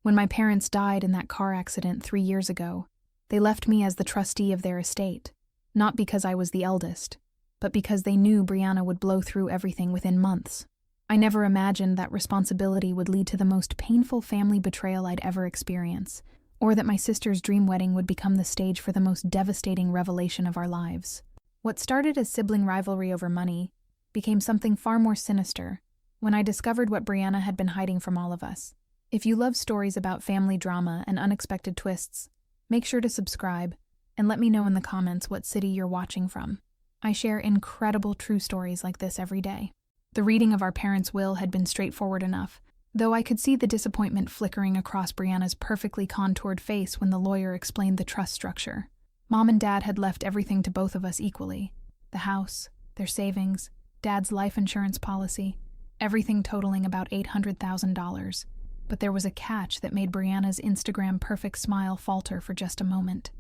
When my parents died in that car accident 3 years ago, they left me as the trustee of their estate, not because I was the eldest, but because they knew Brianna would blow through everything within months. I never imagined that responsibility would lead to the most painful family betrayal I'd ever experience, or that my sister's dream wedding would become the stage for the most devastating revelation of our lives. What started as sibling rivalry over money became something far more sinister when I discovered what Brianna had been hiding from all of us. If you love stories about family drama and unexpected twists, make sure to subscribe and let me know in the comments what city you're watching from. I share incredible true stories like this every day. The reading of our parents' will had been straightforward enough, though I could see the disappointment flickering across Brianna's perfectly contoured face when the lawyer explained the trust structure. Mom and Dad had left everything to both of us equally. The house, their savings, Dad's life insurance policy, everything totaling about $800,000. But there was a catch that made Brianna's Instagram perfect smile falter for just a moment.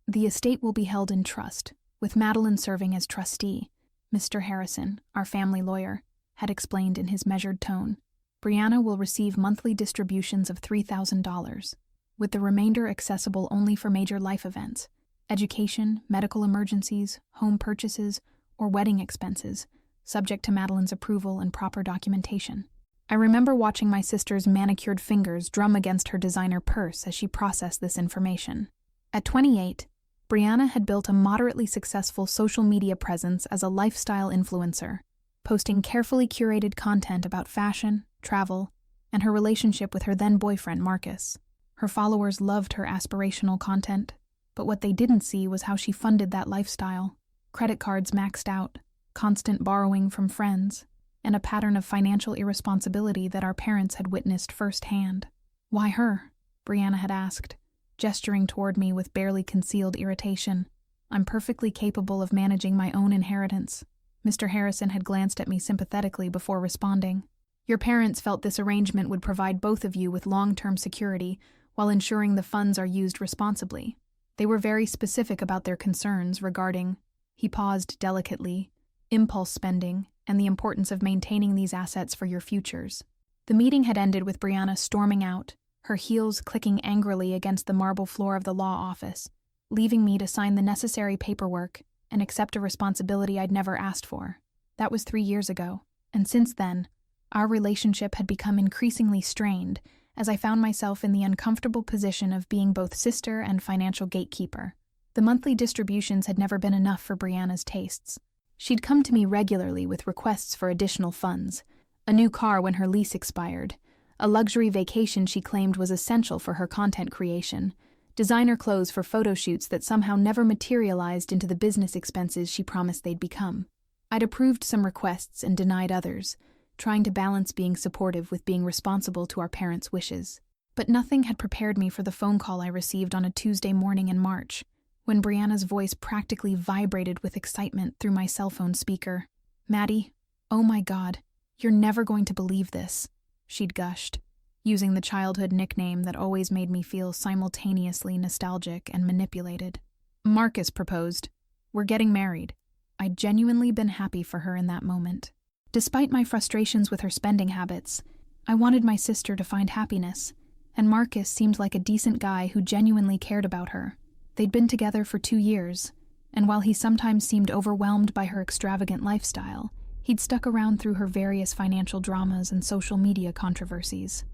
The estate will be held in trust, with Madeline serving as trustee, Mr. Harrison, our family lawyer, had explained in his measured tone. Brianna will receive monthly distributions of $3,000, with the remainder accessible only for major life events, education, medical emergencies, home purchases, or wedding expenses, subject to Madeline's approval and proper documentation. I remember watching my sister's manicured fingers drum against her designer purse as she processed this information. At 28, Brianna had built a moderately successful social media presence as a lifestyle influencer, posting carefully curated content about fashion, travel, and her relationship with her then-boyfriend Marcus. Her followers loved her aspirational content, but what they didn't see was how she funded that lifestyle. Credit cards maxed out, constant borrowing from friends, and a pattern of financial irresponsibility that our parents had witnessed firsthand. "Why her?" Brianna had asked, gesturing toward me with barely concealed irritation. "I'm perfectly capable of managing my own inheritance." Mr. Harrison had glanced at me sympathetically before responding. "Your parents felt this arrangement would provide both of you with long-term security while ensuring the funds are used responsibly. They were very specific about their concerns regarding," he paused delicately, "impulse spending and the importance of maintaining these assets for your futures." The meeting had ended with Brianna storming out, her heels clicking angrily against the marble floor of the law office, leaving me to sign the necessary paperwork and accept a responsibility I'd never asked for. That was 3 years ago, and since then, our relationship had become increasingly strained as I found myself in the uncomfortable position of being both sister and financial gatekeeper. The monthly distributions had never been enough for Brianna's tastes. She'd come to me regularly with requests for additional funds, a new car when her lease expired, a luxury vacation she claimed was essential for her content creation, designer clothes for photo shoots that somehow never materialized into the business expenses she promised they'd become. I'd approved some requests and denied others, trying to balance being supportive with being responsible to our parents' wishes. But nothing had prepared me for the phone call I received on a Tuesday morning in March, when Brianna's voice practically vibrated with excitement through my cell phone speaker. "Maddie, oh my God, you're never going to believe this," she'd gushed, using the childhood nickname that always made me feel simultaneously nostalgic and manipulated. "Marcus proposed. We're getting married." I'd genuinely been happy for her in that moment. Despite my frustrations with her spending habits, I wanted my sister to find happiness, and Marcus seemed like a decent guy who genuinely cared about her. They'd been together for 2 years, and while he sometimes seemed overwhelmed by her extravagant lifestyle, he'd stuck around through her various financial dramas and social media controversies.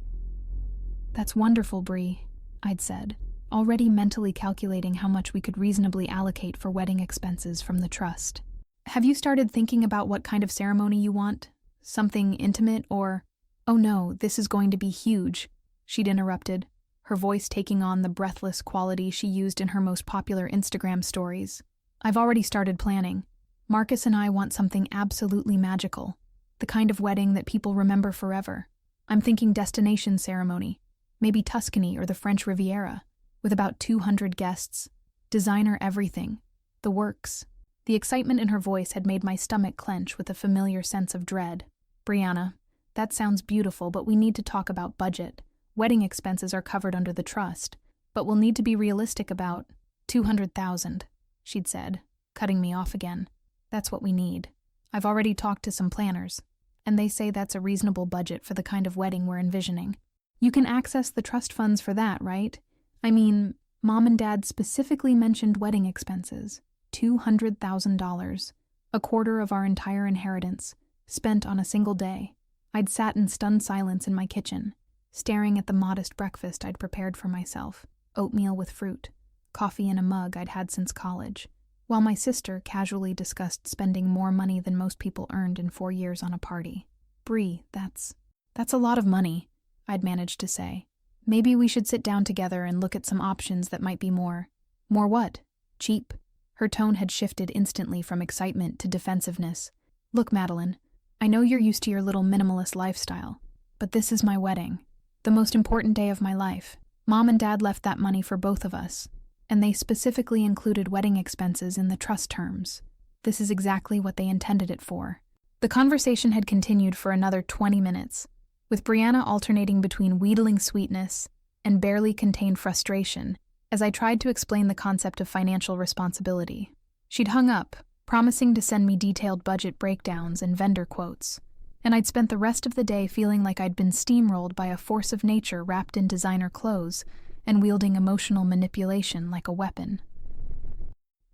"That's wonderful, Brie," I'd said, already mentally calculating how much we could reasonably allocate for wedding expenses from the trust. "Have you started thinking about what kind of ceremony you want? Something intimate or—" "Oh no, this is going to be huge," she'd interrupted, her voice taking on the breathless quality she used in her most popular Instagram stories. "I've already started planning. Marcus and I want something absolutely magical, the kind of wedding that people remember forever. I'm thinking destination ceremony, maybe Tuscany or the French Riviera, with about 200 guests, designer everything, the works." The excitement in her voice had made my stomach clench with a familiar sense of dread. "Brianna, that sounds beautiful, but we need to talk about budget. Wedding expenses are covered under the trust, but we'll need to be realistic about 200,000, she'd said, cutting me off again. "That's what we need. I've already talked to some planners, and they say that's a reasonable budget for the kind of wedding we're envisioning." You can access the trust funds for that, right? I mean, Mom and Dad specifically mentioned wedding expenses. $200,000. A quarter of our entire inheritance, spent on a single day. I'd sat in stunned silence in my kitchen, staring at the modest breakfast I'd prepared for myself. Oatmeal with fruit, coffee in a mug I'd had since college, while my sister casually discussed spending more money than most people earned in 4 years on a party. "Bree, that's a lot of money," I'd managed to say. "Maybe we should sit down together and look at some options that might be more what? Cheap?" Her tone had shifted instantly from excitement to defensiveness. "Look, Madeline, I know you're used to your little minimalist lifestyle, but this is my wedding, the most important day of my life. Mom and Dad left that money for both of us, and they specifically included wedding expenses in the trust terms. This is exactly what they intended it for." The conversation had continued for another 20 minutes, with Brianna alternating between wheedling sweetness and barely contained frustration as I tried to explain the concept of financial responsibility. She'd hung up, promising to send me detailed budget breakdowns and vendor quotes, and I'd spent the rest of the day feeling like I'd been steamrolled by a force of nature wrapped in designer clothes and wielding emotional manipulation like a weapon.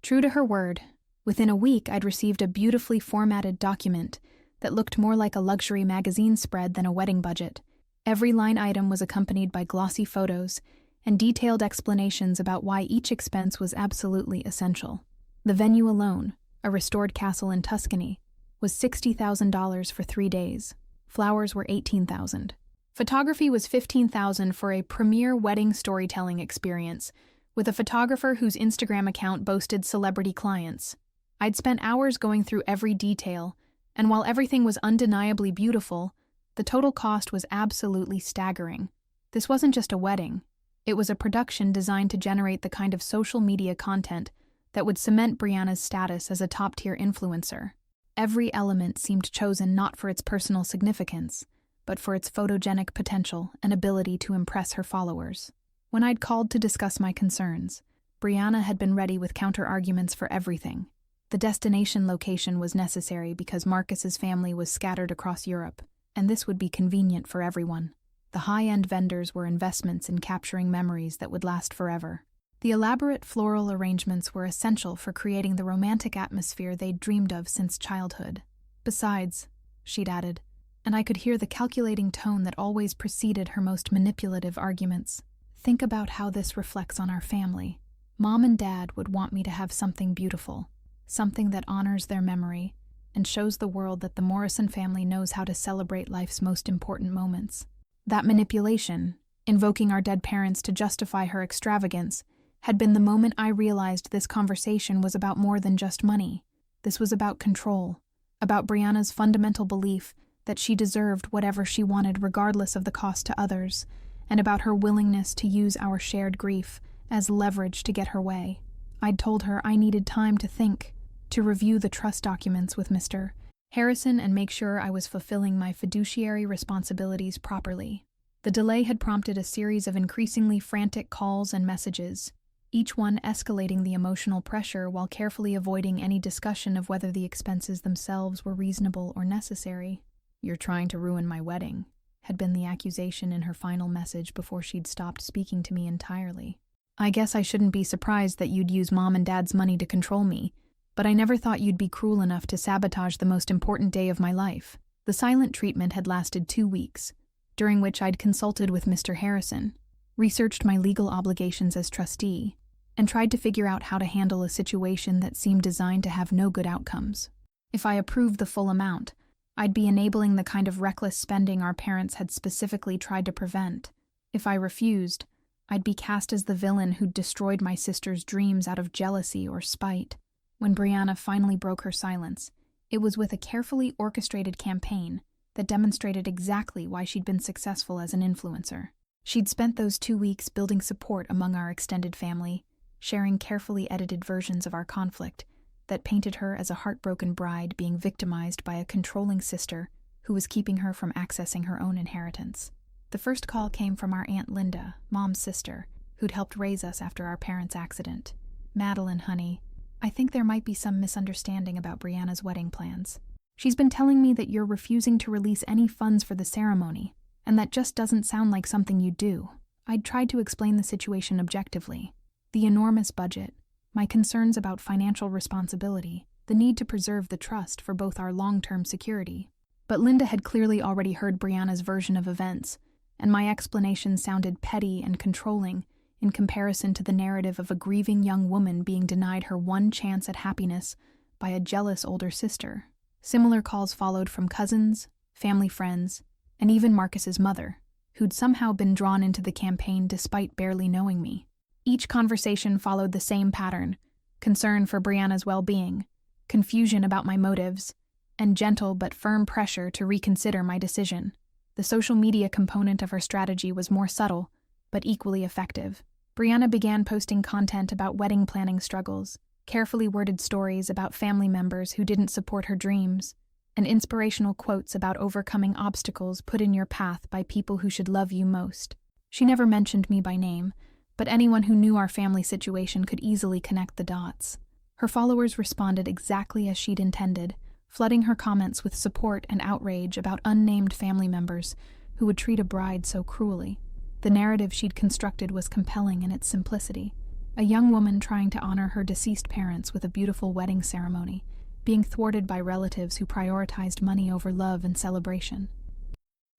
True to her word, within a week I'd received a beautifully formatted document that looked more like a luxury magazine spread than a wedding budget. Every line item was accompanied by glossy photos and detailed explanations about why each expense was absolutely essential. The venue alone, a restored castle in Tuscany, was $60,000 for 3 days. Flowers were $18,000. Photography was $15,000 for a premier wedding storytelling experience, with a photographer whose Instagram account boasted celebrity clients. I'd spent hours going through every detail, and while everything was undeniably beautiful, the total cost was absolutely staggering. This wasn't just a wedding. It was a production designed to generate the kind of social media content that would cement Brianna's status as a top-tier influencer. Every element seemed chosen not for its personal significance, but for its photogenic potential and ability to impress her followers. When I'd called to discuss my concerns, Brianna had been ready with counter-arguments for everything. The destination location was necessary because Marcus's family was scattered across Europe, and this would be convenient for everyone. The high-end vendors were investments in capturing memories that would last forever. The elaborate floral arrangements were essential for creating the romantic atmosphere they'd dreamed of since childhood. "Besides," she'd added, and I could hear the calculating tone that always preceded her most manipulative arguments, "think about how this reflects on our family. Mom and Dad would want me to have something beautiful, something that honors their memory and shows the world that the Morrison family knows how to celebrate life's most important moments." That manipulation, invoking our dead parents to justify her extravagance, had been the moment I realized this conversation was about more than just money. This was about control, about Brianna's fundamental belief that she deserved whatever she wanted regardless of the cost to others, and about her willingness to use our shared grief as leverage to get her way. I'd told her I needed time to think, to review the trust documents with Mr. Harrison and make sure I was fulfilling my fiduciary responsibilities properly. The delay had prompted a series of increasingly frantic calls and messages, each one escalating the emotional pressure while carefully avoiding any discussion of whether the expenses themselves were reasonable or necessary. "You're trying to ruin my wedding," had been the accusation in her final message before she'd stopped speaking to me entirely. "I guess I shouldn't be surprised that you'd use Mom and Dad's money to control me, but I never thought you'd be cruel enough to sabotage the most important day of my life." The silent treatment had lasted 2 weeks, during which I'd consulted with Mr. Harrison, researched my legal obligations as trustee, and tried to figure out how to handle a situation that seemed designed to have no good outcomes. If I approved the full amount, I'd be enabling the kind of reckless spending our parents had specifically tried to prevent. If I refused, I'd be cast as the villain who'd destroyed my sister's dreams out of jealousy or spite. When Brianna finally broke her silence, it was with a carefully orchestrated campaign that demonstrated exactly why she'd been successful as an influencer. She'd spent those 2 weeks building support among our extended family, sharing carefully edited versions of our conflict that painted her as a heartbroken bride being victimized by a controlling sister who was keeping her from accessing her own inheritance. The first call came from our Aunt Linda, Mom's sister, who'd helped raise us after our parents' accident. "Madeline, honey, I think there might be some misunderstanding about Brianna's wedding plans. She's been telling me that you're refusing to release any funds for the ceremony. And that just doesn't sound like something you'd do. I'd tried to explain the situation objectively. The enormous budget, my concerns about financial responsibility, the need to preserve the trust for both our long-term security. But Linda had clearly already heard Brianna's version of events, and my explanation sounded petty and controlling in comparison to the narrative of a grieving young woman being denied her one chance at happiness by a jealous older sister. Similar calls followed from cousins, family friends, and even Marcus's mother, who'd somehow been drawn into the campaign despite barely knowing me. Each conversation followed the same pattern: concern for Brianna's well-being, confusion about my motives, and gentle but firm pressure to reconsider my decision. The social media component of her strategy was more subtle, but equally effective. Brianna began posting content about wedding planning struggles, carefully worded stories about family members who didn't support her dreams, and inspirational quotes about overcoming obstacles put in your path by people who should love you most. She never mentioned me by name, but anyone who knew our family situation could easily connect the dots. Her followers responded exactly as she'd intended, flooding her comments with support and outrage about unnamed family members who would treat a bride so cruelly. The narrative she'd constructed was compelling in its simplicity. A young woman trying to honor her deceased parents with a beautiful wedding ceremony, being thwarted by relatives who prioritized money over love and celebration.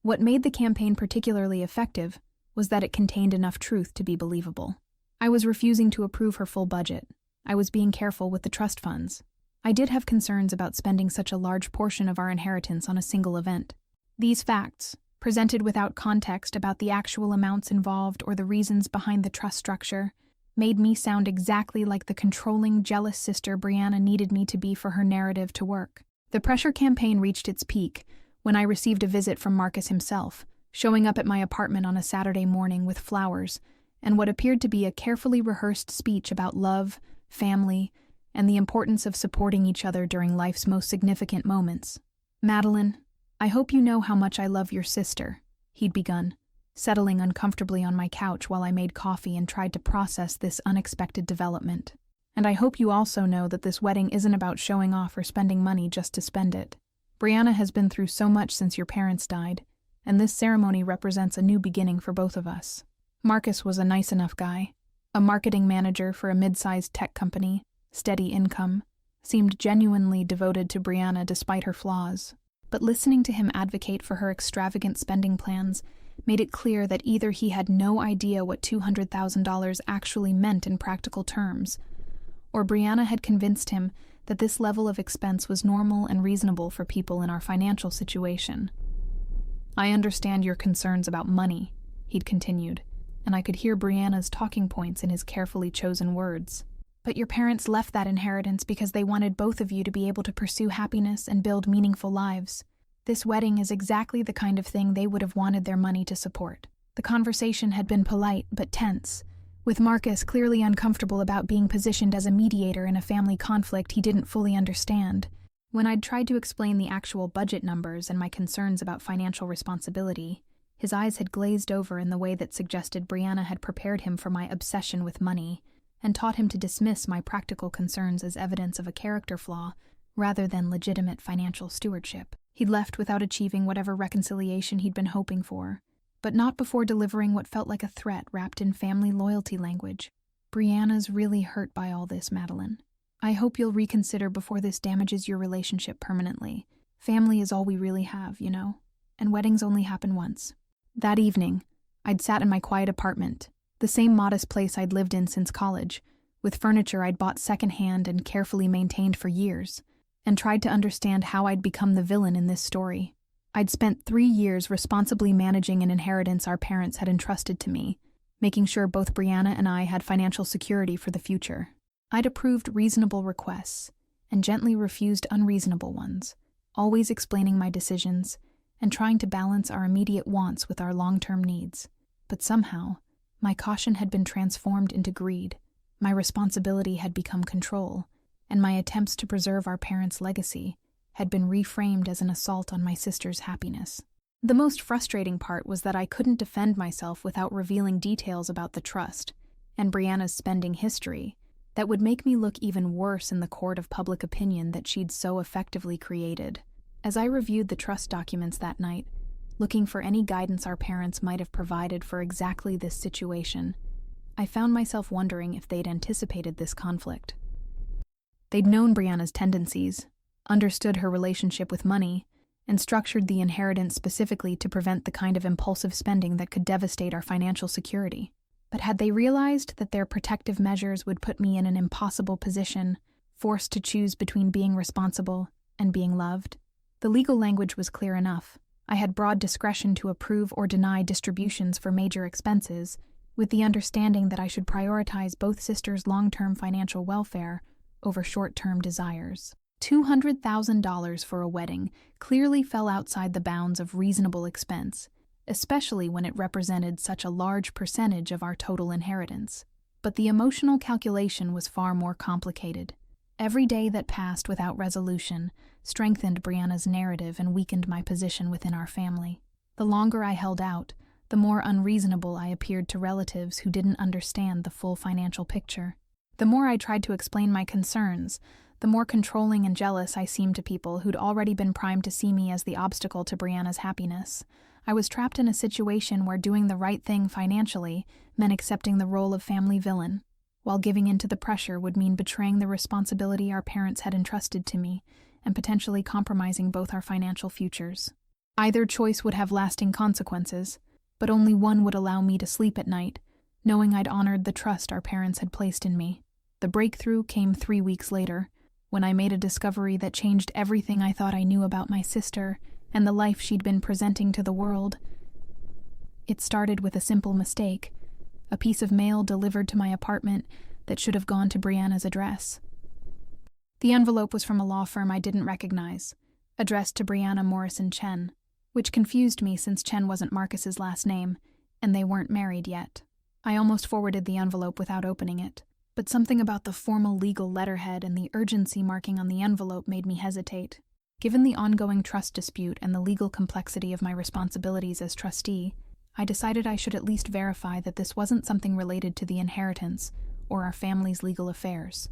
What made the campaign particularly effective was that it contained enough truth to be believable. I was refusing to approve her full budget. I was being careful with the trust funds. I did have concerns about spending such a large portion of our inheritance on a single event. These facts, presented without context about the actual amounts involved or the reasons behind the trust structure, made me sound exactly like the controlling, jealous sister Brianna needed me to be for her narrative to work. The pressure campaign reached its peak when I received a visit from Marcus himself, showing up at my apartment on a Saturday morning with flowers and what appeared to be a carefully rehearsed speech about love, family, and the importance of supporting each other during life's most significant moments. "Madeline, I hope you know how much I love your sister," he'd begun, settling uncomfortably on my couch while I made coffee and tried to process this unexpected development. "And I hope you also know that this wedding isn't about showing off or spending money just to spend it. Brianna has been through so much since your parents died, and this ceremony represents a new beginning for both of us." Marcus was a nice enough guy, a marketing manager for a mid-sized tech company, steady income, seemed genuinely devoted to Brianna despite her flaws. But listening to him advocate for her extravagant spending plans made it clear that either he had no idea what $200,000 actually meant in practical terms, or Brianna had convinced him that this level of expense was normal and reasonable for people in our financial situation. "I understand your concerns about money," he'd continued, and I could hear Brianna's talking points in his carefully chosen words. "But your parents left that inheritance because they wanted both of you to be able to pursue happiness and build meaningful lives. This wedding is exactly the kind of thing they would have wanted their money to support." The conversation had been polite but tense, with Marcus clearly uncomfortable about being positioned as a mediator in a family conflict he didn't fully understand. When I'd tried to explain the actual budget numbers and my concerns about financial responsibility, his eyes had glazed over in the way that suggested Brianna had prepared him for my obsession with money and taught him to dismiss my practical concerns as evidence of a character flaw rather than legitimate financial stewardship. He'd left without achieving whatever reconciliation he'd been hoping for, but not before delivering what felt like a threat wrapped in family loyalty language. "Brianna's really hurt by all this, Madeline. I hope you'll reconsider before this damages your relationship permanently. Family is all we really have, you know, and weddings only happen once." That evening, I'd sat in my quiet apartment, the same modest place I'd lived in since college, with furniture I'd bought secondhand and carefully maintained for years, and tried to understand how I'd become the villain in this story. I'd spent 3 years responsibly managing an inheritance our parents had entrusted to me, making sure both Brianna and I had financial security for the future. I'd approved reasonable requests and gently refused unreasonable ones, always explaining my decisions and trying to balance our immediate wants with our long-term needs. But somehow, my caution had been transformed into greed, my responsibility had become control, and my attempts to preserve our parents' legacy had been reframed as an assault on my sister's happiness. The most frustrating part was that I couldn't defend myself without revealing details about the trust and Brianna's spending history that would make me look even worse in the court of public opinion that she'd so effectively created. As I reviewed the trust documents that night, looking for any guidance our parents might have provided for exactly this situation. I found myself wondering if they'd anticipated this conflict. They'd known Brianna's tendencies, understood her relationship with money, and structured the inheritance specifically to prevent the kind of impulsive spending that could devastate our financial security. But had they realized that their protective measures would put me in an impossible position, forced to choose between being responsible and being loved? The legal language was clear enough. I had broad discretion to approve or deny distributions for major expenses, with the understanding that I should prioritize both sisters' long-term financial welfare over short-term desires. $200,000 for a wedding clearly fell outside the bounds of reasonable expense, especially when it represented such a large percentage of our total inheritance. But the emotional calculation was far more complicated. Every day that passed without resolution strengthened Brianna's narrative and weakened my position within our family. The longer I held out, the more unreasonable I appeared to relatives who didn't understand the full financial picture. The more I tried to explain my concerns, the more controlling and jealous I seemed to people who'd already been primed to see me as the obstacle to Brianna's happiness. I was trapped in a situation where doing the right thing financially meant accepting the role of family villain, while giving in to the pressure would mean betraying the responsibility our parents had entrusted to me and potentially compromising both our financial futures. Either choice would have lasting consequences, but only one would allow me to sleep at night, knowing I'd honored the trust our parents had placed in me. The breakthrough came 3 weeks later, when I made a discovery that changed everything I thought I knew about my sister and the life she'd been presenting to the world. It started with a simple mistake, a piece of mail delivered to my apartment that should have gone to Brianna's address. The envelope was from a law firm I didn't recognize, addressed to Brianna Morrison Chen, which confused me since Chen wasn't Marcus's last name, and they weren't married yet. I almost forwarded the envelope without opening it, but something about the formal legal letterhead and the urgency marking on the envelope made me hesitate. Given the ongoing trust dispute and the legal complexity of my responsibilities as trustee, I decided I should at least verify that this wasn't something related to the inheritance or our family's legal affairs.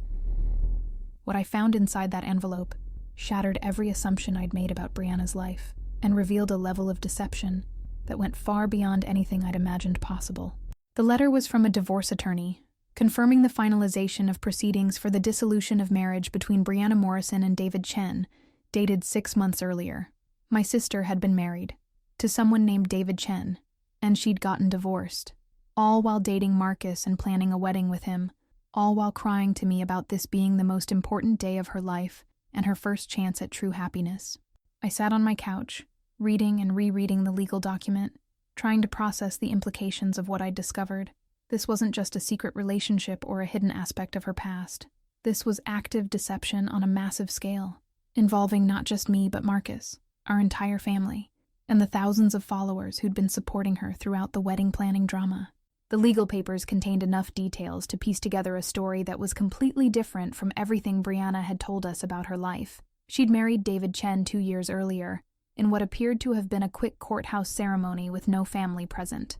What I found inside that envelope shattered every assumption I'd made about Brianna's life and revealed a level of deception that went far beyond anything I'd imagined possible. The letter was from a divorce attorney, confirming the finalization of proceedings for the dissolution of marriage between Brianna Morrison and David Chen, dated 6 months earlier. My sister had been married to someone named David Chen, and she'd gotten divorced, all while dating Marcus and planning a wedding with him, all while crying to me about this being the most important day of her life and her first chance at true happiness. I sat on my couch, reading and rereading the legal document, trying to process the implications of what I'd discovered. This wasn't just a secret relationship or a hidden aspect of her past. This was active deception on a massive scale, involving not just me but Marcus, our entire family, and the thousands of followers who'd been supporting her throughout the wedding planning drama. The legal papers contained enough details to piece together a story that was completely different from everything Brianna had told us about her life. She'd married David Chen 2 years earlier, in what appeared to have been a quick courthouse ceremony with no family present.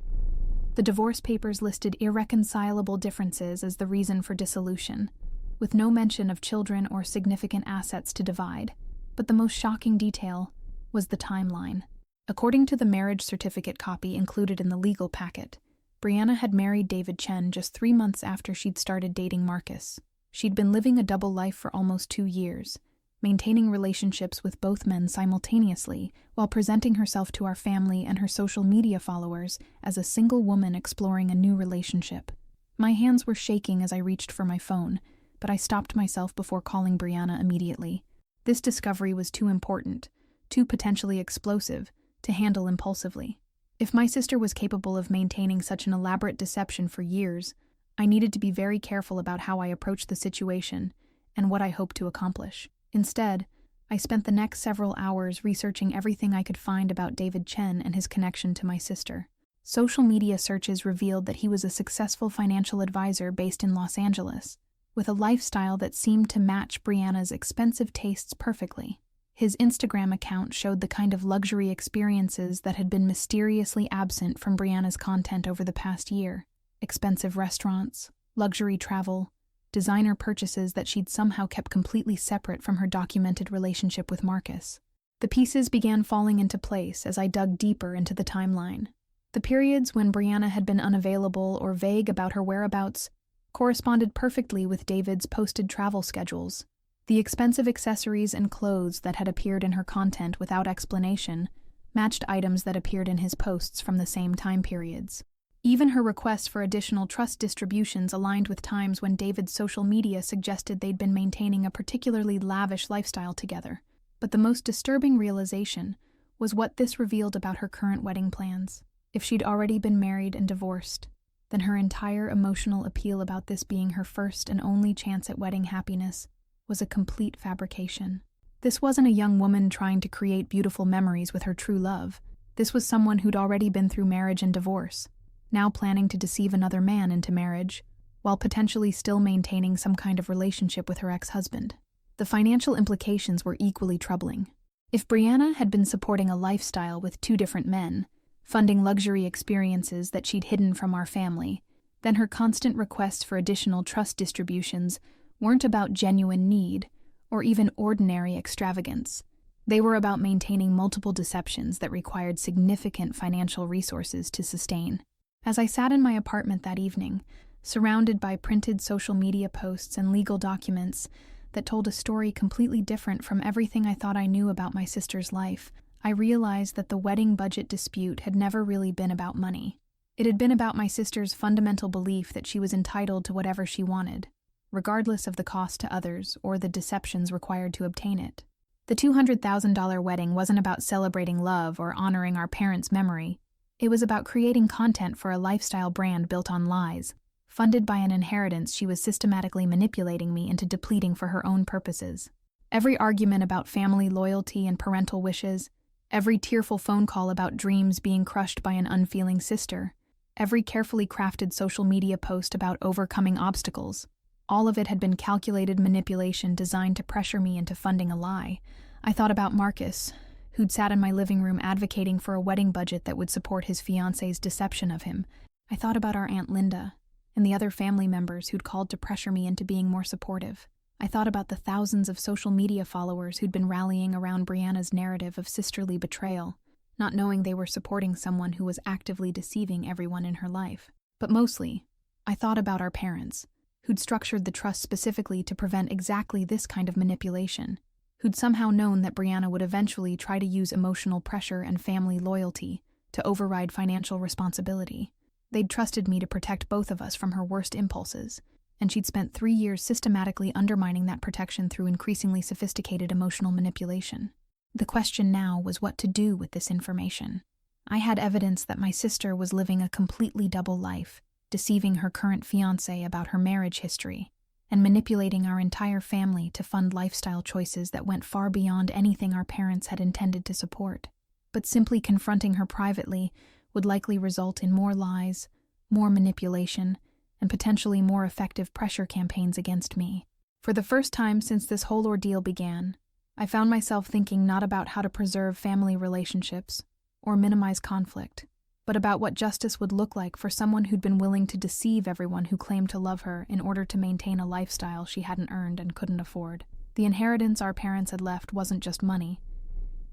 The divorce papers listed irreconcilable differences as the reason for dissolution, with no mention of children or significant assets to divide. But the most shocking detail was the timeline. According to the marriage certificate copy included in the legal packet, Brianna had married David Chen just 3 months after she'd started dating Marcus. She'd been living a double life for almost 2 years, maintaining relationships with both men simultaneously while presenting herself to our family and her social media followers as a single woman exploring a new relationship. My hands were shaking as I reached for my phone, but I stopped myself before calling Brianna immediately. This discovery was too important, too potentially explosive, to handle impulsively. If my sister was capable of maintaining such an elaborate deception for years, I needed to be very careful about how I approached the situation and what I hoped to accomplish. Instead, I spent the next several hours researching everything I could find about David Chen and his connection to my sister. Social media searches revealed that he was a successful financial advisor based in Los Angeles, with a lifestyle that seemed to match Brianna's expensive tastes perfectly. His Instagram account showed the kind of luxury experiences that had been mysteriously absent from Brianna's content over the past year. Expensive restaurants, luxury travel, designer purchases that she'd somehow kept completely separate from her documented relationship with Marcus. The pieces began falling into place as I dug deeper into the timeline. The periods when Brianna had been unavailable or vague about her whereabouts corresponded perfectly with David's posted travel schedules. The expensive accessories and clothes that had appeared in her content without explanation matched items that appeared in his posts from the same time periods. Even her requests for additional trust distributions aligned with times when David's social media suggested they'd been maintaining a particularly lavish lifestyle together. But the most disturbing realization was what this revealed about her current wedding plans. If she'd already been married and divorced, then her entire emotional appeal about this being her first and only chance at wedding happiness was a complete fabrication. This wasn't a young woman trying to create beautiful memories with her true love. This was someone who'd already been through marriage and divorce, now planning to deceive another man into marriage, while potentially still maintaining some kind of relationship with her ex-husband. The financial implications were equally troubling. If Brianna had been supporting a lifestyle with two different men, funding luxury experiences that she'd hidden from our family, then her constant requests for additional trust distributions weren't about genuine need or even ordinary extravagance. They were about maintaining multiple deceptions that required significant financial resources to sustain. As I sat in my apartment that evening, surrounded by printed social media posts and legal documents that told a story completely different from everything I thought I knew about my sister's life, I realized that the wedding budget dispute had never really been about money. It had been about my sister's fundamental belief that she was entitled to whatever she wanted, regardless of the cost to others or the deceptions required to obtain it. The $200,000 wedding wasn't about celebrating love or honoring our parents' memory. It was about creating content for a lifestyle brand built on lies, funded by an inheritance she was systematically manipulating me into depleting for her own purposes. Every argument about family loyalty and parental wishes, every tearful phone call about dreams being crushed by an unfeeling sister, every carefully crafted social media post about overcoming obstacles, all of it had been calculated manipulation designed to pressure me into funding a lie. I thought about Marcus, who'd sat in my living room advocating for a wedding budget that would support his fiancé's deception of him. I thought about our Aunt Linda and the other family members who'd called to pressure me into being more supportive. I thought about the thousands of social media followers who'd been rallying around Brianna's narrative of sisterly betrayal, not knowing they were supporting someone who was actively deceiving everyone in her life. But mostly, I thought about our parents, who'd structured the trust specifically to prevent exactly this kind of manipulation, who'd somehow known that Brianna would eventually try to use emotional pressure and family loyalty to override financial responsibility. They'd trusted me to protect both of us from her worst impulses, and she'd spent 3 years systematically undermining that protection through increasingly sophisticated emotional manipulation. The question now was what to do with this information. I had evidence that my sister was living a completely double life, deceiving her current fiancé about her marriage history, and manipulating our entire family to fund lifestyle choices that went far beyond anything our parents had intended to support. But simply confronting her privately would likely result in more lies, more manipulation, and potentially more effective pressure campaigns against me. For the first time since this whole ordeal began, I found myself thinking not about how to preserve family relationships or minimize conflict, but about what justice would look like for someone who'd been willing to deceive everyone who claimed to love her in order to maintain a lifestyle she hadn't earned and couldn't afford. The inheritance our parents had left wasn't just money.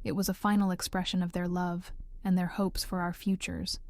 It was a final expression of their love and their hopes for our futures.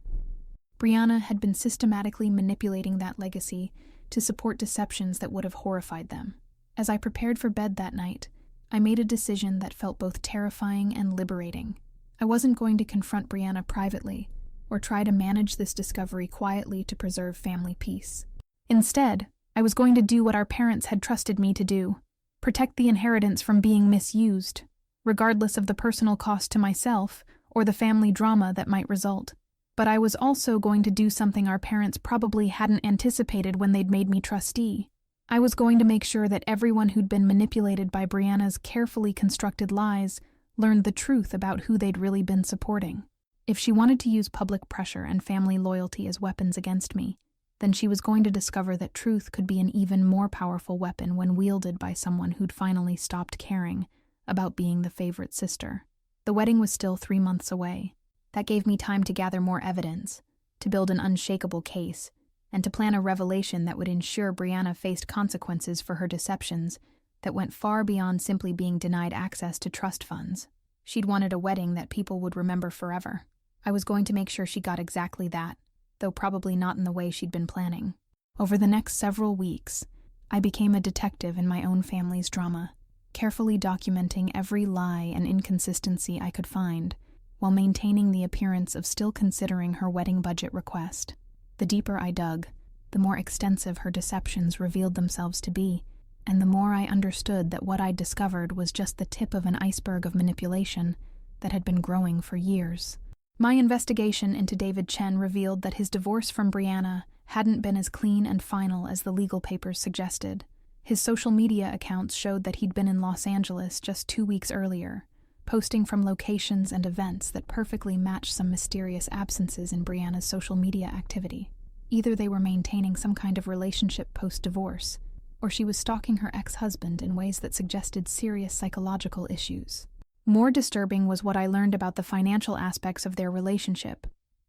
Brianna had been systematically manipulating that legacy to support deceptions that would have horrified them. As I prepared for bed that night, I made a decision that felt both terrifying and liberating. I wasn't going to confront Brianna privately or try to manage this discovery quietly to preserve family peace. Instead, I was going to do what our parents had trusted me to do: protect the inheritance from being misused, regardless of the personal cost to myself or the family drama that might result. But I was also going to do something our parents probably hadn't anticipated when they'd made me trustee. I was going to make sure that everyone who'd been manipulated by Brianna's carefully constructed lies learned the truth about who they'd really been supporting. If she wanted to use public pressure and family loyalty as weapons against me, then she was going to discover that truth could be an even more powerful weapon when wielded by someone who'd finally stopped caring about being the favorite sister. The wedding was still 3 months away. That gave me time to gather more evidence, to build an unshakable case, and to plan a revelation that would ensure Brianna faced consequences for her deceptions that went far beyond simply being denied access to trust funds. She'd wanted a wedding that people would remember forever. I was going to make sure she got exactly that, though probably not in the way she'd been planning. Over the next several weeks, I became a detective in my own family's drama, carefully documenting every lie and inconsistency I could find, while maintaining the appearance of still considering her wedding budget request. The deeper I dug, the more extensive her deceptions revealed themselves to be, and the more I understood that what I'd discovered was just the tip of an iceberg of manipulation that had been growing for years. My investigation into David Chen revealed that his divorce from Brianna hadn't been as clean and final as the legal papers suggested. His social media accounts showed that he'd been in Los Angeles just 2 weeks earlier, posting from locations and events that perfectly matched some mysterious absences in Brianna's social media activity. Either they were maintaining some kind of relationship post-divorce, or she was stalking her ex-husband in ways that suggested serious psychological issues. More disturbing was what I learned about the financial aspects of their relationship.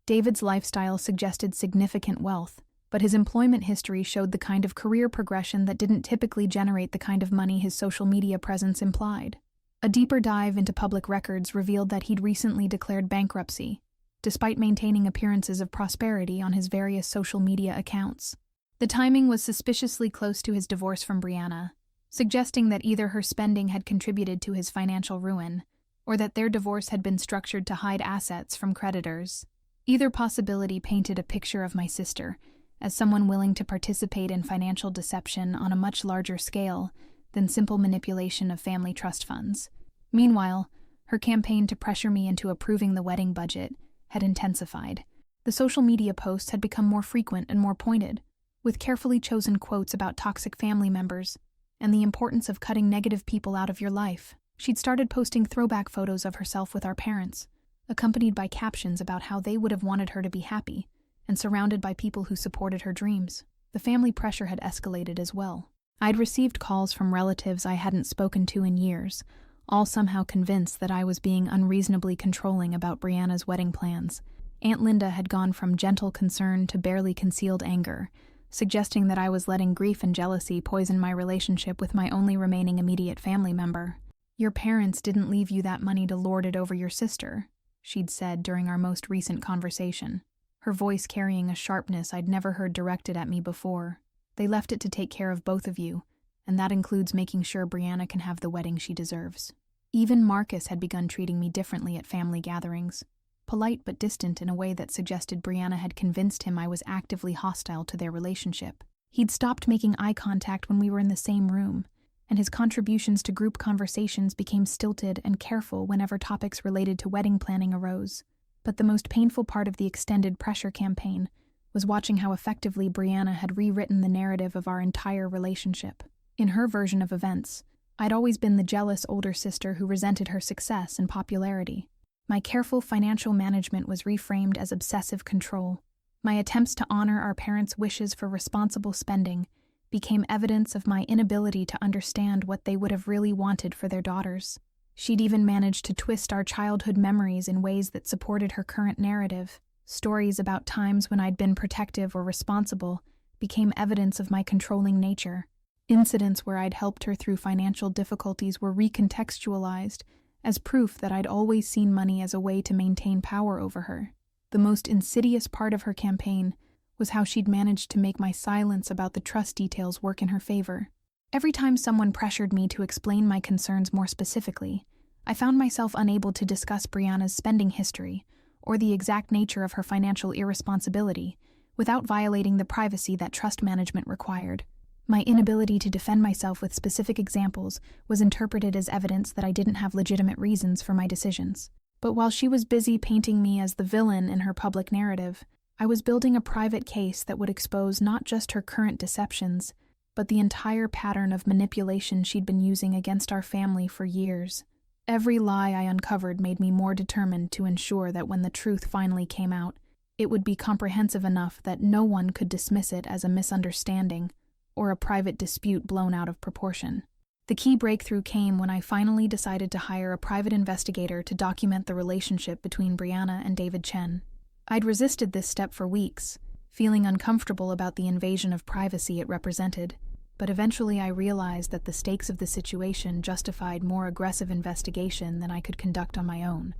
David's lifestyle suggested significant wealth, but his employment history showed the kind of career progression that didn't typically generate the kind of money his social media presence implied. A deeper dive into public records revealed that he'd recently declared bankruptcy, despite maintaining appearances of prosperity on his various social media accounts. The timing was suspiciously close to his divorce from Brianna, suggesting that either her spending had contributed to his financial ruin, or that their divorce had been structured to hide assets from creditors. Either possibility painted a picture of my sister as someone willing to participate in financial deception on a much larger scale than simple manipulation of family trust funds. Meanwhile, her campaign to pressure me into approving the wedding budget had intensified. The social media posts had become more frequent and more pointed, with carefully chosen quotes about toxic family members and the importance of cutting negative people out of your life. She'd started posting throwback photos of herself with our parents, accompanied by captions about how they would have wanted her to be happy, and surrounded by people who supported her dreams. The family pressure had escalated as well. I'd received calls from relatives I hadn't spoken to in years, all somehow convinced that I was being unreasonably controlling about Brianna's wedding plans. Aunt Linda had gone from gentle concern to barely concealed anger, suggesting that I was letting grief and jealousy poison my relationship with my only remaining immediate family member. "Your parents didn't leave you that money to lord it over your sister," she'd said during our most recent conversation, her voice carrying a sharpness I'd never heard directed at me before. "They left it to take care of both of you, and that includes making sure Brianna can have the wedding she deserves." Even Marcus had begun treating me differently at family gatherings, polite but distant in a way that suggested Brianna had convinced him I was actively hostile to their relationship. He'd stopped making eye contact when we were in the same room, and his contributions to group conversations became stilted and careful whenever topics related to wedding planning arose. But the most painful part of the extended pressure campaign was watching how effectively Brianna had rewritten the narrative of our entire relationship. In her version of events, I'd always been the jealous older sister who resented her success and popularity. My careful financial management was reframed as obsessive control. My attempts to honor our parents' wishes for responsible spending became evidence of my inability to understand what they would have really wanted for their daughters. She'd even managed to twist our childhood memories in ways that supported her current narrative. Stories about times when I'd been protective or responsible became evidence of my controlling nature. Incidents where I'd helped her through financial difficulties were recontextualized as proof that I'd always seen money as a way to maintain power over her. The most insidious part of her campaign was how she'd managed to make my silence about the trust details work in her favor. Every time someone pressured me to explain my concerns more specifically, I found myself unable to discuss Brianna's spending history or the exact nature of her financial irresponsibility without violating the privacy that trust management required. My inability to defend myself with specific examples was interpreted as evidence that I didn't have legitimate reasons for my decisions. But while she was busy painting me as the villain in her public narrative, I was building a private case that would expose not just her current deceptions, but the entire pattern of manipulation she'd been using against our family for years. Every lie I uncovered made me more determined to ensure that when the truth finally came out, it would be comprehensive enough that no one could dismiss it as a misunderstanding or a private dispute blown out of proportion. The key breakthrough came when I finally decided to hire a private investigator to document the relationship between Brianna and David Chen. I'd resisted this step for weeks, feeling uncomfortable about the invasion of privacy it represented. But eventually I realized that the stakes of the situation justified more aggressive investigation than I could conduct on my own.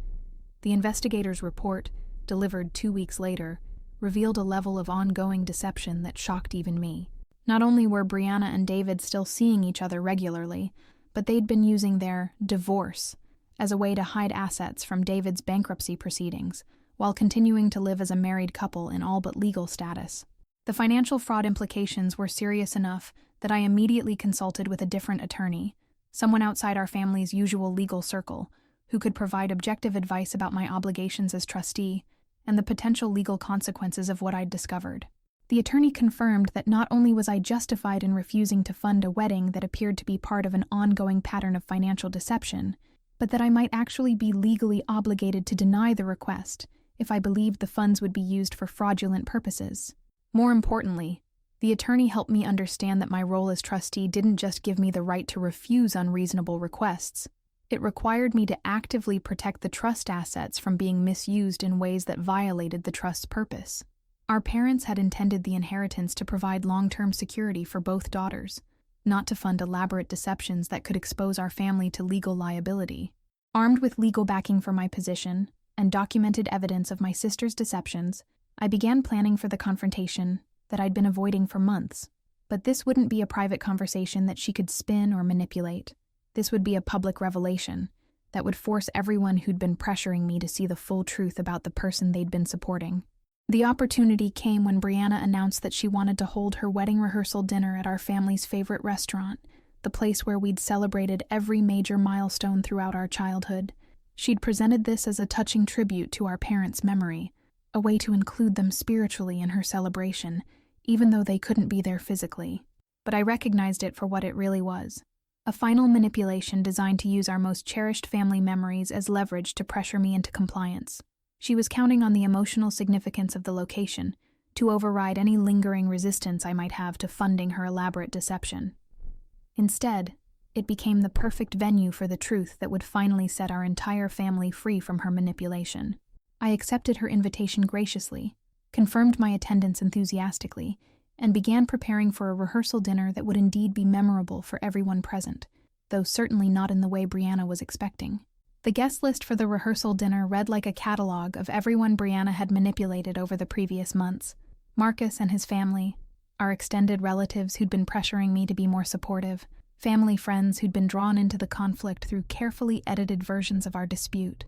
The investigator's report, delivered 2 weeks later, revealed a level of ongoing deception that shocked even me. Not only were Brianna and David still seeing each other regularly, but they'd been using their divorce as a way to hide assets from David's bankruptcy proceedings, while continuing to live as a married couple in all but legal status. The financial fraud implications were serious enough that I immediately consulted with a different attorney, someone outside our family's usual legal circle, who could provide objective advice about my obligations as trustee and the potential legal consequences of what I'd discovered. The attorney confirmed that not only was I justified in refusing to fund a wedding that appeared to be part of an ongoing pattern of financial deception, but that I might actually be legally obligated to deny the request if I believed the funds would be used for fraudulent purposes. More importantly, the attorney helped me understand that my role as trustee didn't just give me the right to refuse unreasonable requests. It required me to actively protect the trust assets from being misused in ways that violated the trust's purpose. Our parents had intended the inheritance to provide long-term security for both daughters, not to fund elaborate deceptions that could expose our family to legal liability. Armed with legal backing for my position and documented evidence of my sister's deceptions, I began planning for the confrontation that I'd been avoiding for months. But this wouldn't be a private conversation that she could spin or manipulate. This would be a public revelation that would force everyone who'd been pressuring me to see the full truth about the person they'd been supporting. The opportunity came when Brianna announced that she wanted to hold her wedding rehearsal dinner at our family's favorite restaurant, the place where we'd celebrated every major milestone throughout our childhood. She'd presented this as a touching tribute to our parents' memory, a way to include them spiritually in her celebration, even though they couldn't be there physically. But I recognized it for what it really was: a final manipulation designed to use our most cherished family memories as leverage to pressure me into compliance. She was counting on the emotional significance of the location to override any lingering resistance I might have to funding her elaborate deception. Instead, it became the perfect venue for the truth that would finally set our entire family free from her manipulation. I accepted her invitation graciously, confirmed my attendance enthusiastically, and began preparing for a rehearsal dinner that would indeed be memorable for everyone present, though certainly not in the way Brianna was expecting. The guest list for the rehearsal dinner read like a catalog of everyone Brianna had manipulated over the previous months: Marcus and his family, our extended relatives who'd been pressuring me to be more supportive, family friends who'd been drawn into the conflict through carefully edited versions of our dispute.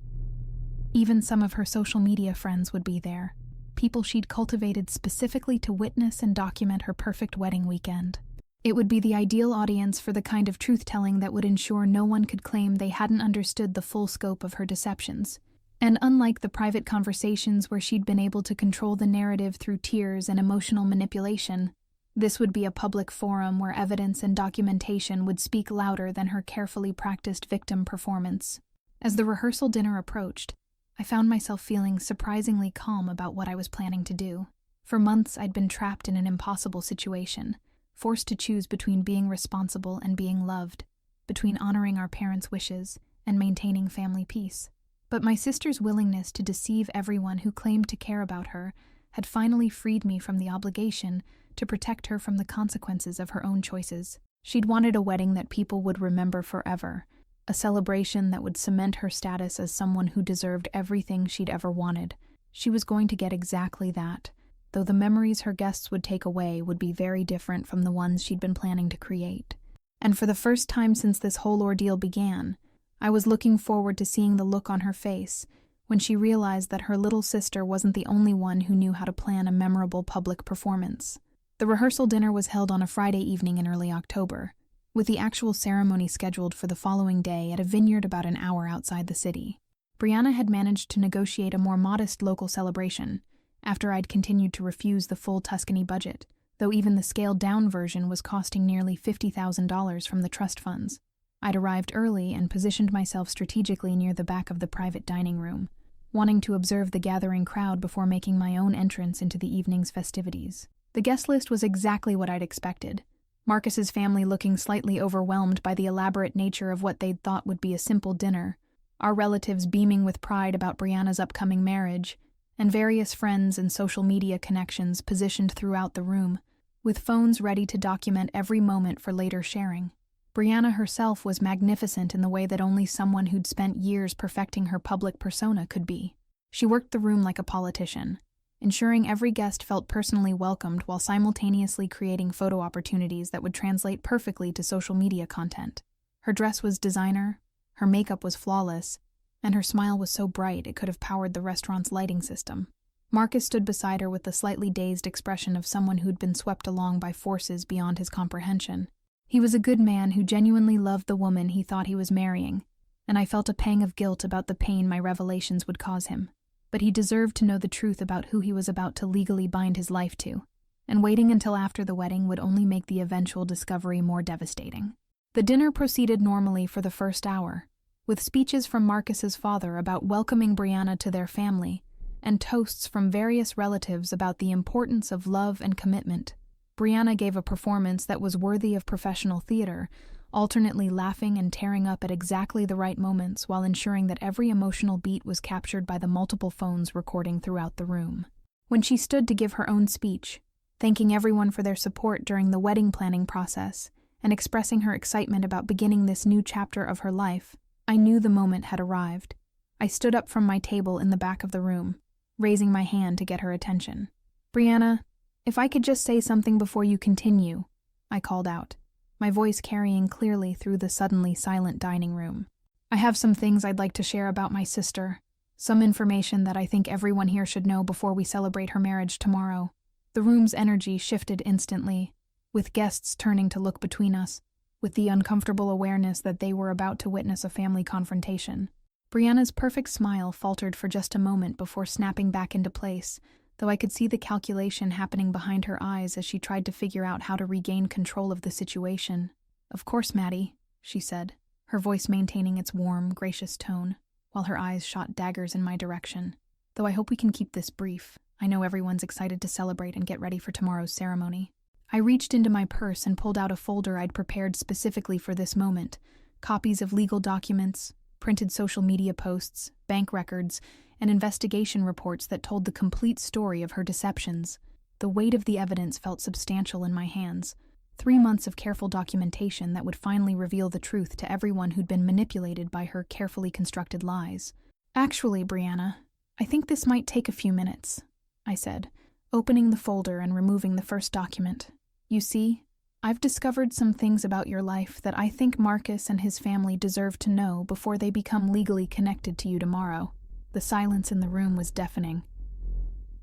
Even some of her social media friends would be there, people she'd cultivated specifically to witness and document her perfect wedding weekend. It would be the ideal audience for the kind of truth-telling that would ensure no one could claim they hadn't understood the full scope of her deceptions. And unlike the private conversations where she'd been able to control the narrative through tears and emotional manipulation, this would be a public forum where evidence and documentation would speak louder than her carefully practiced victim performance. As the rehearsal dinner approached, I found myself feeling surprisingly calm about what I was planning to do. For months, I'd been trapped in an impossible situation, forced to choose between being responsible and being loved, between honoring our parents' wishes and maintaining family peace. But my sister's willingness to deceive everyone who claimed to care about her had finally freed me from the obligation to protect her from the consequences of her own choices. She'd wanted a wedding that people would remember forever, a celebration that would cement her status as someone who deserved everything she'd ever wanted. She was going to get exactly that, though the memories her guests would take away would be very different from the ones she'd been planning to create. And for the first time since this whole ordeal began, I was looking forward to seeing the look on her face when she realized that her little sister wasn't the only one who knew how to plan a memorable public performance. The rehearsal dinner was held on a Friday evening in early October, with the actual ceremony scheduled for the following day at a vineyard about an hour outside the city. Brianna had managed to negotiate a more modest local celebration, after I'd continued to refuse the full Tuscany budget, though even the scaled-down version was costing nearly $50,000 from the trust funds. I'd arrived early and positioned myself strategically near the back of the private dining room, wanting to observe the gathering crowd before making my own entrance into the evening's festivities. The guest list was exactly what I'd expected. Marcus's family looking slightly overwhelmed by the elaborate nature of what they'd thought would be a simple dinner, our relatives beaming with pride about Brianna's upcoming marriage, and various friends and social media connections positioned throughout the room, with phones ready to document every moment for later sharing. Brianna herself was magnificent in the way that only someone who'd spent years perfecting her public persona could be. She worked the room like a politician, ensuring every guest felt personally welcomed while simultaneously creating photo opportunities that would translate perfectly to social media content. Her dress was designer, her makeup was flawless, and her smile was so bright it could have powered the restaurant's lighting system. Marcus stood beside her with the slightly dazed expression of someone who'd been swept along by forces beyond his comprehension. He was a good man who genuinely loved the woman he thought he was marrying, and I felt a pang of guilt about the pain my revelations would cause him. But he deserved to know the truth about who he was about to legally bind his life to, and waiting until after the wedding would only make the eventual discovery more devastating. The dinner proceeded normally for the first hour, with speeches from Marcus's father about welcoming Brianna to their family, and toasts from various relatives about the importance of love and commitment. Brianna gave a performance that was worthy of professional theater, alternately laughing and tearing up at exactly the right moments while ensuring that every emotional beat was captured by the multiple phones recording throughout the room. When she stood to give her own speech, thanking everyone for their support during the wedding planning process and expressing her excitement about beginning this new chapter of her life, I knew the moment had arrived. I stood up from my table in the back of the room, raising my hand to get her attention. "Brianna, if I could just say something before you continue," I called out, my voice carrying clearly through the suddenly silent dining room. "I have some things I'd like to share about my sister, some information that I think everyone here should know before we celebrate her marriage tomorrow." The room's energy shifted instantly, with guests turning to look between us, with the uncomfortable awareness that they were about to witness a family confrontation. Brianna's perfect smile faltered for just a moment before snapping back into place, though I could see the calculation happening behind her eyes as she tried to figure out how to regain control of the situation. "Of course, Maddie," she said, her voice maintaining its warm, gracious tone, while her eyes shot daggers in my direction. "Though I hope we can keep this brief. I know everyone's excited to celebrate and get ready for tomorrow's ceremony." I reached into my purse and pulled out a folder I'd prepared specifically for this moment, copies of legal documents, printed social media posts, bank records, and investigation reports that told the complete story of her deceptions. The weight of the evidence felt substantial in my hands. 3 months of careful documentation that would finally reveal the truth to everyone who'd been manipulated by her carefully constructed lies. "Actually, Brianna, I think this might take a few minutes," I said, opening the folder and removing the first document. "You see, I've discovered some things about your life that I think Marcus and his family deserve to know before they become legally connected to you tomorrow." The silence in the room was deafening.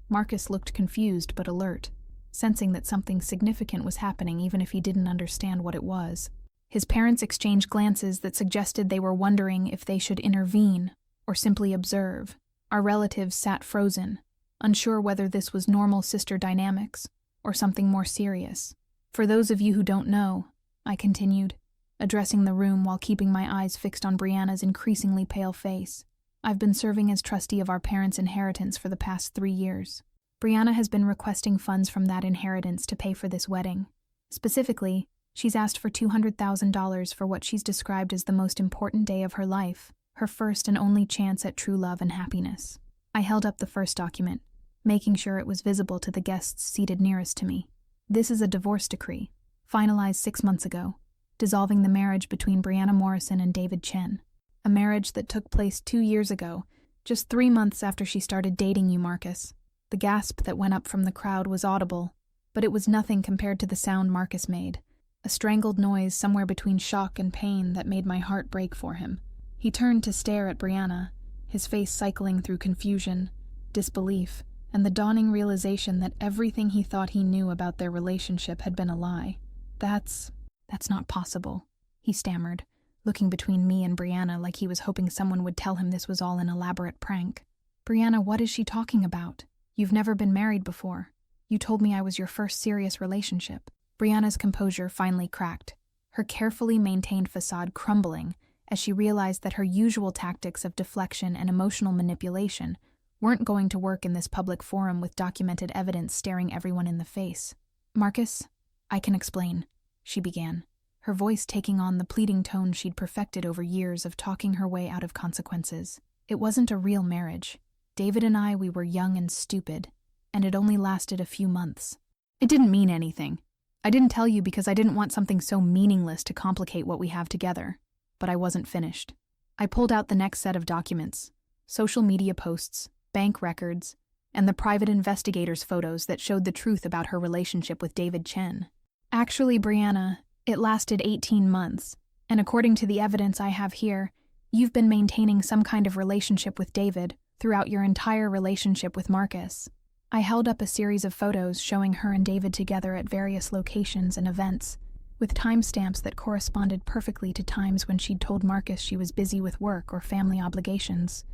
Marcus looked confused but alert, sensing that something significant was happening even if he didn't understand what it was. His parents exchanged glances that suggested they were wondering if they should intervene or simply observe. Our relatives sat frozen, unsure whether this was normal sister dynamics or something more serious. "For those of you who don't know," I continued, addressing the room while keeping my eyes fixed on Brianna's increasingly pale face, "I've been serving as trustee of our parents' inheritance for the past 3 years. Brianna has been requesting funds from that inheritance to pay for this wedding. Specifically, she's asked for $200,000 for what she's described as the most important day of her life, her first and only chance at true love and happiness." I held up the first document, making sure it was visible to the guests seated nearest to me. "This is a divorce decree, finalized 6 months ago, dissolving the marriage between Brianna Morrison and David Chen. A marriage that took place 2 years ago, just 3 months after she started dating you, Marcus." The gasp that went up from the crowd was audible, but it was nothing compared to the sound Marcus made, a strangled noise somewhere between shock and pain that made my heart break for him. He turned to stare at Brianna, his face cycling through confusion, disbelief, and the dawning realization that everything he thought he knew about their relationship had been a lie. That's not possible," he stammered, looking between me and Brianna like he was hoping someone would tell him this was all an elaborate prank. "Brianna, what is she talking about? You've never been married before. You told me I was your first serious relationship." Brianna's composure finally cracked, her carefully maintained facade crumbling as she realized that her usual tactics of deflection and emotional manipulation weren't going to work in this public forum with documented evidence staring everyone in the face. "Marcus, I can explain," she began, her voice taking on the pleading tone she'd perfected over years of talking her way out of consequences. "It wasn't a real marriage. David and we were young and stupid, and it only lasted a few months." "It didn't mean anything," I didn't tell you because I didn't want something so meaningless to complicate what we have together. But I wasn't finished. I pulled out the next set of documents, social media posts, bank records, and the private investigator's photos that showed the truth about her relationship with David Chen. Actually, Brianna, it lasted 18 months, and according to the evidence I have here, you've been maintaining some kind of relationship with David throughout your entire relationship with Marcus. I held up a series of photos showing her and David together at various locations and events, with timestamps that corresponded perfectly to times when she'd told Marcus she was busy with work or family obligations.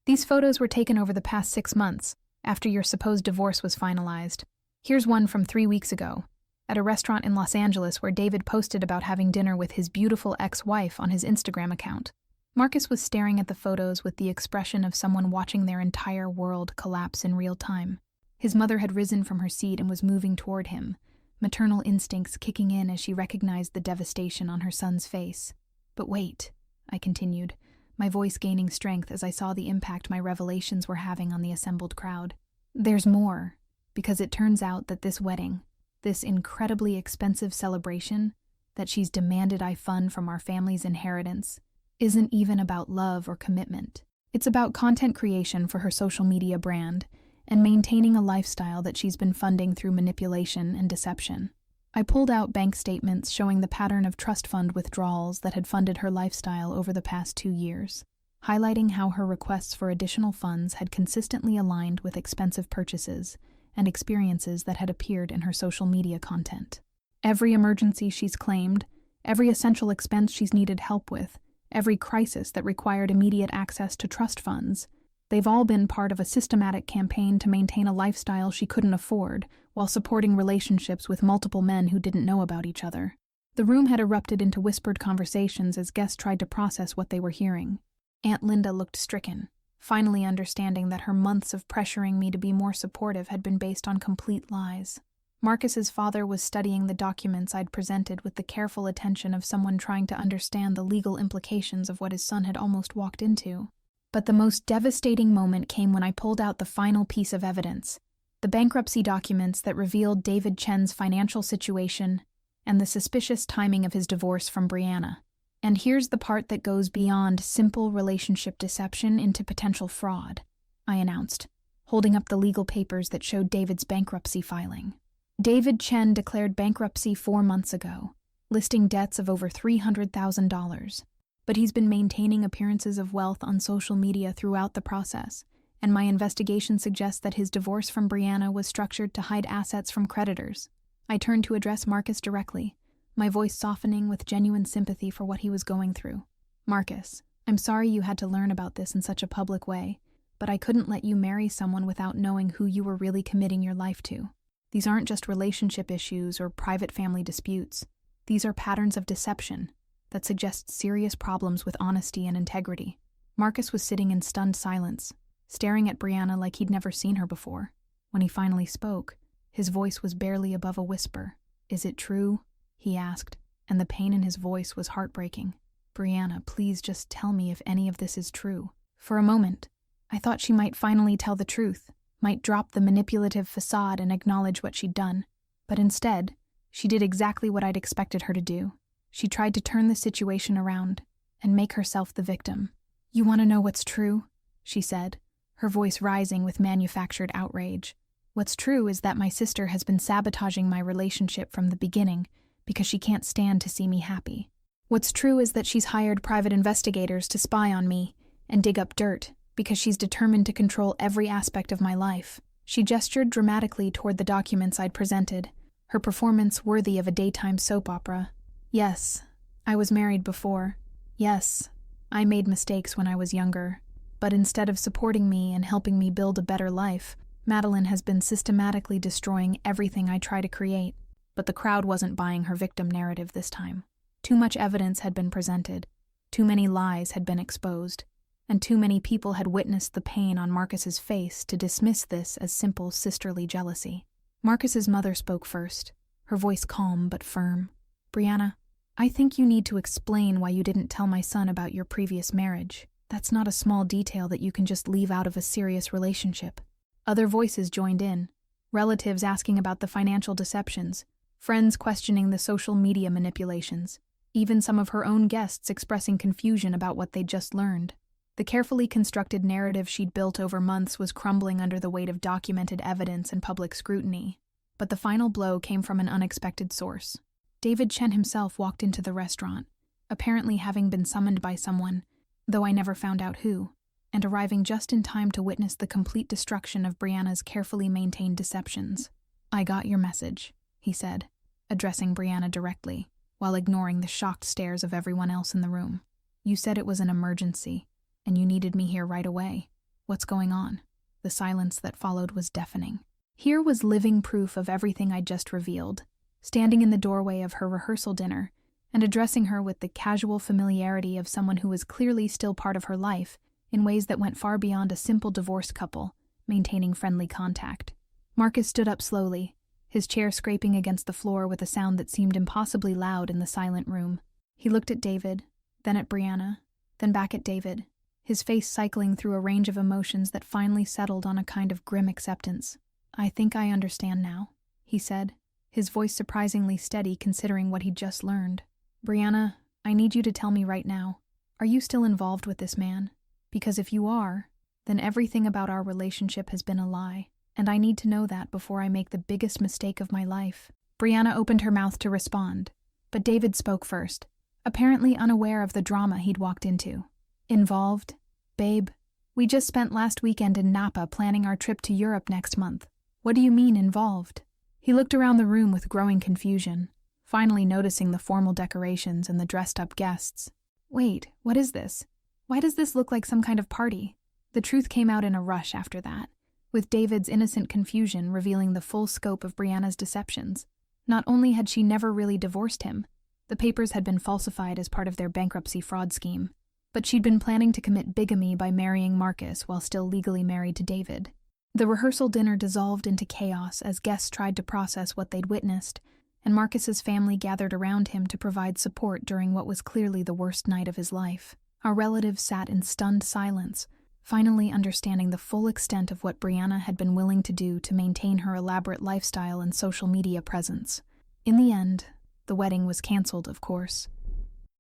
These photos were taken over the past 6 months, after your supposed divorce was finalized. Here's one from 3 weeks ago, at a restaurant in Los Angeles where David posted about having dinner with his beautiful ex-wife on his Instagram account. Marcus was staring at the photos with the expression of someone watching their entire world collapse in real time. His mother had risen from her seat and was moving toward him, maternal instincts kicking in as she recognized the devastation on her son's face. But wait, I continued, my voice gaining strength as I saw the impact my revelations were having on the assembled crowd. There's more, because it turns out that this wedding, this incredibly expensive celebration that she's demanded I fund from our family's inheritance, isn't even about love or commitment. It's about content creation for her social media brand and maintaining a lifestyle that she's been funding through manipulation and deception. I pulled out bank statements showing the pattern of trust fund withdrawals that had funded her lifestyle over the past 2 years, highlighting how her requests for additional funds had consistently aligned with expensive purchases and experiences that had appeared in her social media content. Every emergency she's claimed, every essential expense she's needed help with, every crisis that required immediate access to trust funds, they've all been part of a systematic campaign to maintain a lifestyle she couldn't afford while supporting relationships with multiple men who didn't know about each other. The room had erupted into whispered conversations as guests tried to process what they were hearing. Aunt Linda looked stricken, finally understanding that her months of pressuring me to be more supportive had been based on complete lies. Marcus's father was studying the documents I'd presented with the careful attention of someone trying to understand the legal implications of what his son had almost walked into. But the most devastating moment came when I pulled out the final piece of evidence, the bankruptcy documents that revealed David Chen's financial situation and the suspicious timing of his divorce from Brianna. And here's the part that goes beyond simple relationship deception into potential fraud, I announced, holding up the legal papers that showed David's bankruptcy filing. David Chen declared bankruptcy 4 months ago, listing debts of over $300,000. But he's been maintaining appearances of wealth on social media throughout the process, and my investigation suggests that his divorce from Brianna was structured to hide assets from creditors. I turned to address Marcus directly, my voice softening with genuine sympathy for what he was going through. Marcus, I'm sorry you had to learn about this in such a public way, but I couldn't let you marry someone without knowing who you were really committing your life to. These aren't just relationship issues or private family disputes. These are patterns of deception that suggests serious problems with honesty and integrity. Marcus was sitting in stunned silence, staring at Brianna like he'd never seen her before. When he finally spoke, his voice was barely above a whisper. "Is it true?" he asked, and the pain in his voice was heartbreaking. "Brianna, please just tell me if any of this is true." For a moment, I thought she might finally tell the truth, might drop the manipulative facade and acknowledge what she'd done. But instead, she did exactly what I'd expected her to do. She tried to turn the situation around and make herself the victim. "You want to know what's true?" she said, her voice rising with manufactured outrage. "What's true is that my sister has been sabotaging my relationship from the beginning because she can't stand to see me happy. What's true is that she's hired private investigators to spy on me and dig up dirt because she's determined to control every aspect of my life." She gestured dramatically toward the documents I'd presented, her performance worthy of a daytime soap opera. "Yes, I was married before. Yes, I made mistakes when I was younger. But instead of supporting me and helping me build a better life, Madeline has been systematically destroying everything I try to create." But the crowd wasn't buying her victim narrative this time. Too much evidence had been presented, too many lies had been exposed, and too many people had witnessed the pain on Marcus's face to dismiss this as simple sisterly jealousy. Marcus's mother spoke first, her voice calm but firm. "Brianna, I think you need to explain why you didn't tell my son about your previous marriage. That's not a small detail that you can just leave out of a serious relationship." Other voices joined in, relatives asking about the financial deceptions, Friends questioning the social media manipulations, even some of her own guests expressing confusion about what they'd just learned. The carefully constructed narrative she'd built over months was crumbling under the weight of documented evidence and public scrutiny. But the final blow came from an unexpected source. David Chen himself walked into the restaurant, apparently having been summoned by someone, though I never found out who, and arriving just in time to witness the complete destruction of Brianna's carefully maintained deceptions. "I got your message," he said, addressing Brianna directly, while ignoring the shocked stares of everyone else in the room. "You said it was an emergency, and you needed me here right away. What's going on?" The silence that followed was deafening. Here was living proof of everything I'd just revealed, standing in the doorway of her rehearsal dinner and addressing her with the casual familiarity of someone who was clearly still part of her life in ways that went far beyond a simple divorced couple, maintaining friendly contact. Marcus stood up slowly, his chair scraping against the floor with a sound that seemed impossibly loud in the silent room. He looked at David, then at Brianna, then back at David, his face cycling through a range of emotions that finally settled on a kind of grim acceptance. "I think I understand now," he said, his voice surprisingly steady considering what he'd just learned. "Brianna, I need you to tell me right now, are you still involved with this man? Because if you are, then everything about our relationship has been a lie, and I need to know that before I make the biggest mistake of my life." Brianna opened her mouth to respond, but David spoke first, apparently unaware of the drama he'd walked into. "Involved? Babe, we just spent last weekend in Napa planning our trip to Europe next month. What do you mean, involved?" He looked around the room with growing confusion, finally noticing the formal decorations and the dressed-up guests. "Wait, what is this? Why does this look like some kind of party?" The truth came out in a rush after that, with David's innocent confusion revealing the full scope of Brianna's deceptions. Not only had she never really divorced him, the papers had been falsified as part of their bankruptcy fraud scheme, but she'd been planning to commit bigamy by marrying Marcus while still legally married to David. The rehearsal dinner dissolved into chaos as guests tried to process what they'd witnessed, and Marcus's family gathered around him to provide support during what was clearly the worst night of his life. Our relatives sat in stunned silence, finally understanding the full extent of what Brianna had been willing to do to maintain her elaborate lifestyle and social media presence. In the end, the wedding was canceled, of course.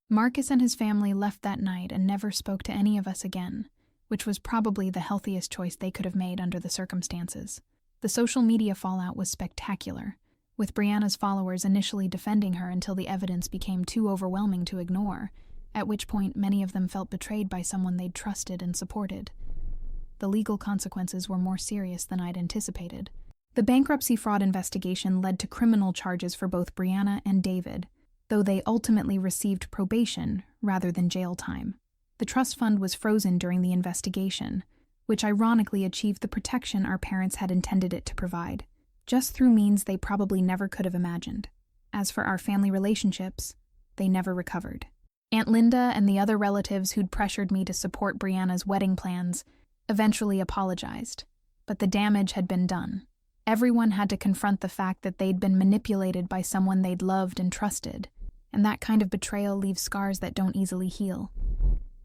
Marcus and his family left that night and never spoke to any of us again, which was probably the healthiest choice they could have made under the circumstances. The social media fallout was spectacular, with Brianna's followers initially defending her until the evidence became too overwhelming to ignore, at which point many of them felt betrayed by someone they'd trusted and supported. The legal consequences were more serious than I'd anticipated. The bankruptcy fraud investigation led to criminal charges for both Brianna and David, though they ultimately received probation rather than jail time. The trust fund was frozen during the investigation, which ironically achieved the protection our parents had intended it to provide, just through means they probably never could have imagined. As for our family relationships, they never recovered. Aunt Linda and the other relatives who'd pressured me to support Brianna's wedding plans eventually apologized, but the damage had been done. Everyone had to confront the fact that they'd been manipulated by someone they'd loved and trusted, and that kind of betrayal leaves scars that don't easily heal.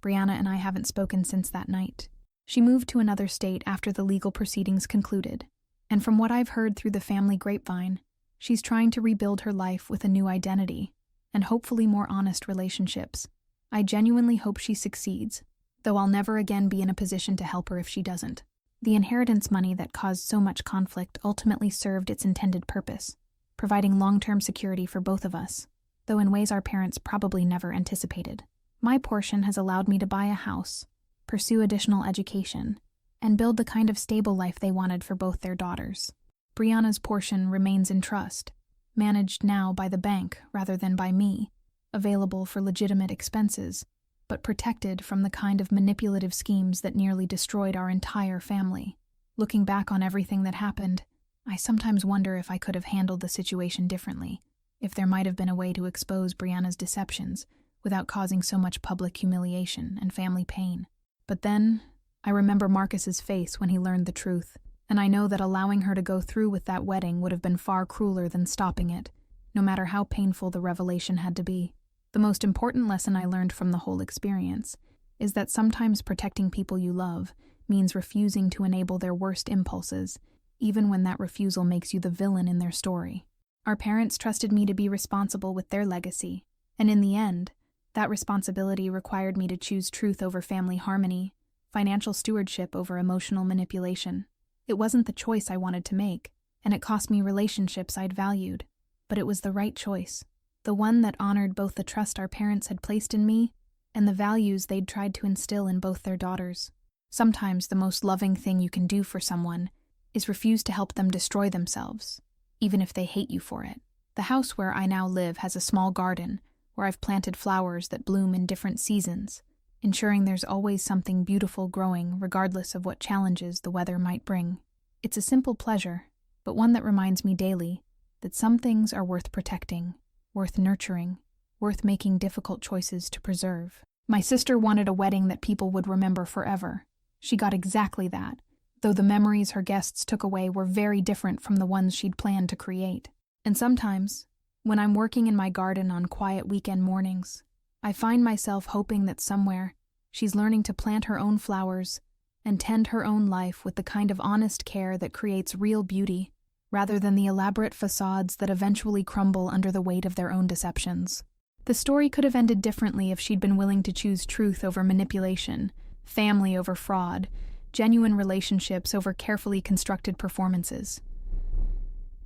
Brianna and I haven't spoken since that night. She moved to another state after the legal proceedings concluded, and from what I've heard through the family grapevine, she's trying to rebuild her life with a new identity, and hopefully more honest relationships. I genuinely hope she succeeds, though I'll never again be in a position to help her if she doesn't. The inheritance money that caused so much conflict ultimately served its intended purpose, providing long-term security for both of us, though in ways our parents probably never anticipated. My portion has allowed me to buy a house, pursue additional education, and build the kind of stable life they wanted for both their daughters. Brianna's portion remains in trust, managed now by the bank rather than by me, available for legitimate expenses, but protected from the kind of manipulative schemes that nearly destroyed our entire family. Looking back on everything that happened, I sometimes wonder if I could have handled the situation differently, if there might have been a way to expose Brianna's deceptions without causing so much public humiliation and family pain. But then, I remember Marcus's face when he learned the truth, and I know that allowing her to go through with that wedding would have been far crueler than stopping it, no matter how painful the revelation had to be. The most important lesson I learned from the whole experience is that sometimes protecting people you love means refusing to enable their worst impulses, even when that refusal makes you the villain in their story. Our parents trusted me to be responsible with their legacy, and in the end, that responsibility required me to choose truth over family harmony, financial stewardship over emotional manipulation. It wasn't the choice I wanted to make, and it cost me relationships I'd valued, but it was the right choice, the one that honored both the trust our parents had placed in me and the values they'd tried to instill in both their daughters. Sometimes the most loving thing you can do for someone is refuse to help them destroy themselves, even if they hate you for it. The house where I now live has a small garden where I've planted flowers that bloom in different seasons, ensuring there's always something beautiful growing regardless of what challenges the weather might bring. It's a simple pleasure, but one that reminds me daily that some things are worth protecting, worth nurturing, worth making difficult choices to preserve. My sister wanted a wedding that people would remember forever. She got exactly that, though the memories her guests took away were very different from the ones she'd planned to create. And sometimes, when I'm working in my garden on quiet weekend mornings, I find myself hoping that somewhere she's learning to plant her own flowers and tend her own life with the kind of honest care that creates real beauty, rather than the elaborate facades that eventually crumble under the weight of their own deceptions. The story could have ended differently if she'd been willing to choose truth over manipulation, family over fraud, genuine relationships over carefully constructed performances.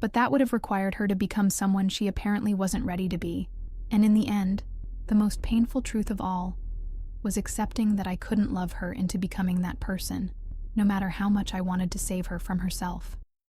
But that would have required her to become someone she apparently wasn't ready to be, and in the end, the most painful truth of all was accepting that I couldn't love her into becoming that person, no matter how much I wanted to save her from herself.